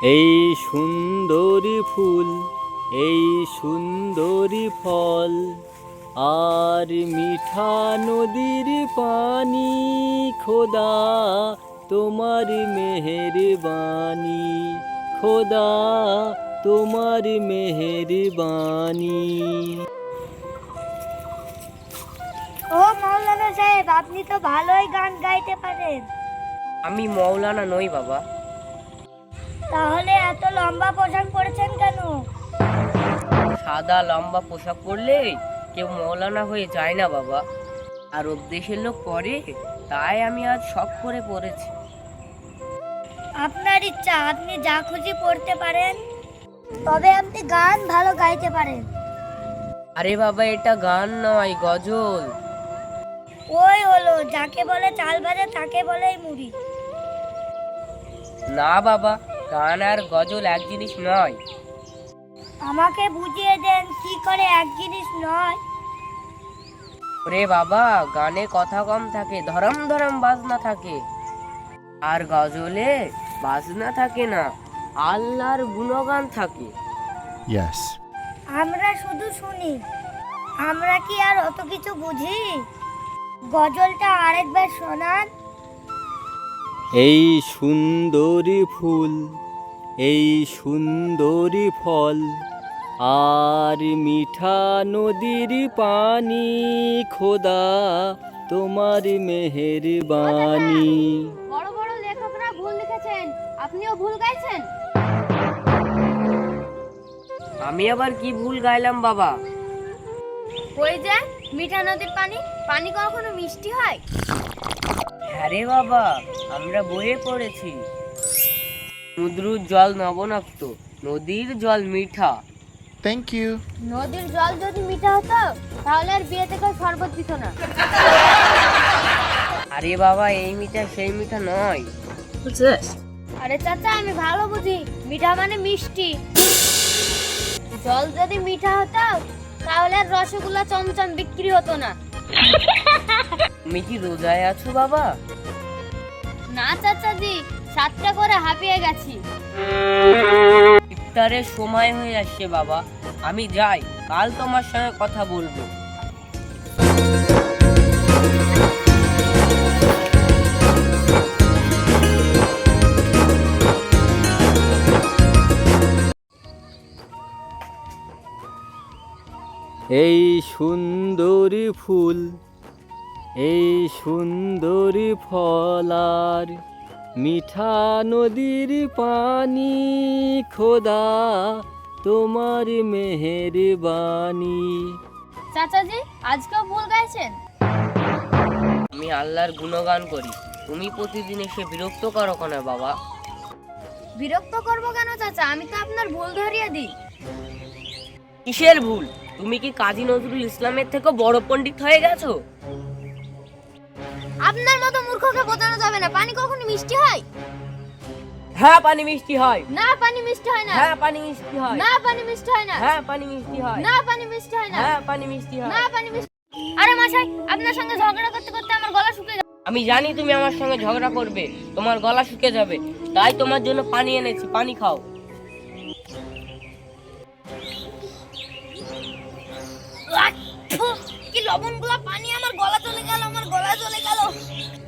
এই সুন্দরী ফুল, এই সুন্দরী ফল, আর মিঠা নদীর পানি, খোদা তোমার মেহেরবানি, খোদা তোমার মেহেরবানি। ও মাওলানা সাহেব, আপনি তো ভালোই গান গাইতে পারেন। আমি মৌলানা নই বাবা। তাহলে এত লম্বা পোশাক পরেছেন কেন? সাদা লম্বা পোশাক পরলে কেউ মৌলানা হয়ে যায় না বাবা। আরব দেশের লোক পরে, তাই আমি আজ শখ করে পরেছি। আপনার ইচ্ছা, আপনি যা খুশি পড়তে পারেন, তবে আপনি গান ভালো গাইতে পারেন। আরে বাবা, এটা গান নয়, গজল। ওই হলো, যাকে বলে চাল ভাজা তাকে বলেই মুড়ি। না বাবা, গান আর গজল এক জিনিস নয়। আমাকে বুঝিয়ে দেন কি করে এক জিনিস নয়। ওরে বাবা, গানে কথা কম থাকে, ধরম ধরম বাজনা থাকে। আর গজলে বাজনা থাকে না, আল্লাহর গুণগান থাকে। Yes. আমরা শুধু শুনি, আমরা কি আর অত কিছু বুঝি? গজলটা আরেকবার শোনান। এই সুন্দরী ফুল, এই সুন্দরী ফল, আর মিঠা নদীর পানি, খোদা তোমার মেহেরবানি। বড় বড় লেখকরা ভুল লিখেছেন, আপনিও ভুল গাইছেন। আমি আবার কি ভুল গাইলাম বাবা? ওই যে মিঠা নদীর পানি, পানি কখনো মিষ্টি হয়? হ্যাঁ রে বাবা, আমরা বইয়ে পড়েছি, সমুদ্রের জল নবনাক্ত, নদীর জল মিঠা। Thank you. নদীর জল যদি মিঠা হতো তাহলে আর বিয়ে থেকে শরবত দিত না। আরে বাবা, এই মিঠা সেই মিঠা নয়। আরে চাচা, আমি ভালো বুঝি, মিঠা মানে মিষ্টি। জল যদি মিঠা হতো তাহলে আর রসগোল্লা চমচম বিক্রি হতো না। তুমি কি রোজায় আছো বাবা? না চাচাজি, 7টা করে হাঁপিয়ে গেছি। ইফতারের সময় হয়ে আসছে বাবা, আমি যাই, কাল তোমার সঙ্গে কথা বলবো। এই সুন্দরী ফুল, এই সুন্দরী ফল, আর মিঠা নদীর পানি, খোদা তোমার মেহেরবানি। চাচাজি, আজকেও ভুল গাইছেন। আমি আল্লাহর গুণগান করি, তুমি প্রতিদিন এসে বিরক্ত করো কেন বাবা? বিরক্ত করবো কেন চাচা, আমি তো আপনার ভুল ধরিয়ে দিই। কিসের ভুল? তুমি কি কাজী নজরুল ইসলামের থেকে বড় পণ্ডিত হয়ে গেছো? আপনার মতো মূর্খকে বোঝানো যাবে না, পানি কখনো মিষ্টি হয়? হ্যাঁ, পানি মিষ্টি হয়। না, পানি মিষ্টি হয় না। হ্যাঁ, পানি মিষ্টি হয়। না, পানি মিষ্টি হয় না। হ্যাঁ, পানি মিষ্টি হয়। না, পানি মিষ্টি হয় না। হ্যাঁ, পানি মিষ্টি হয়। না, পানি মিষ্টি। আরে মশাই, আপনার সঙ্গে ঝগড়া করতে করতে আমার গলা শুকিয়ে গেছে। আমি জানি তুমি আমার সঙ্গে ঝগড়া করবে, তোমার গলা শুকিয়ে যাবে, তাই তোমার জন্য পানি এনেছি, পানি খাও। কি লবণগুলা পানি, আমার গলা চলে গেল, আমার গলা চলে গেল।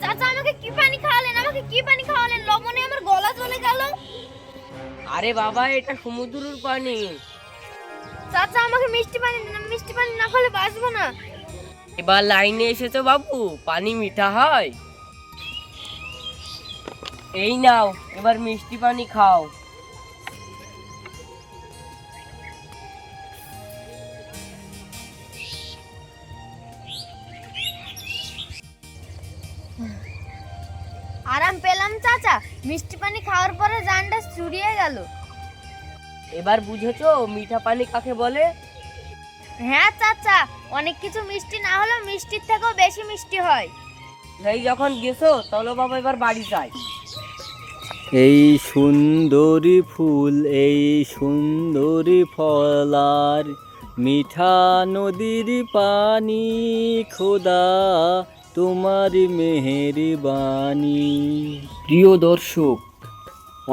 চাচা, আমাকে কি পানি খাওয়ালেন, আমাকে কি পানি খাওয়ালেন, লবণে আমার গলা চলে গেল। আরে বাবা, এটা সমুদ্রের পানি। চাচা, আমাকে মিষ্টি পানি দিন, আমি মিষ্টি পানি না খেলে বাঁচবো না। এবার লাইনে এসেছো বাবু, পানি মিঠা হয়। এই নাও, এবার মিষ্টি পানি খাও। আরাম পেলাম চাচা, মিষ্টি পানি খাওয়ার পরে জানটা চুরিয়ে গেল। এবার বুঝেছো মিঠা পানি কাকে বলে? হ্যাঁ চাচা, অনেক কিছু মিষ্টি না হলেও মিষ্টির থেকেও বেশি মিষ্টি হয়। এই যখন গেছো, চলো বাবা এবার বাড়ি যাই। এই সুন্দরী ফুল, এই সুন্দরী ফল, আর মিঠা নদীর পানি, খোদা তোমার মেহেরবানি। প্রিয় দর্শক,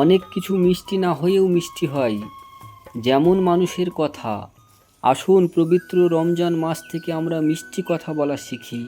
অনেক কিছু মিষ্টি না হয়েও মিষ্টি হয়, যেমন মানুষের কথা। আসুন পবিত্র রমজান মাস থেকে আমরা মিষ্টি কথা বলা শিখি।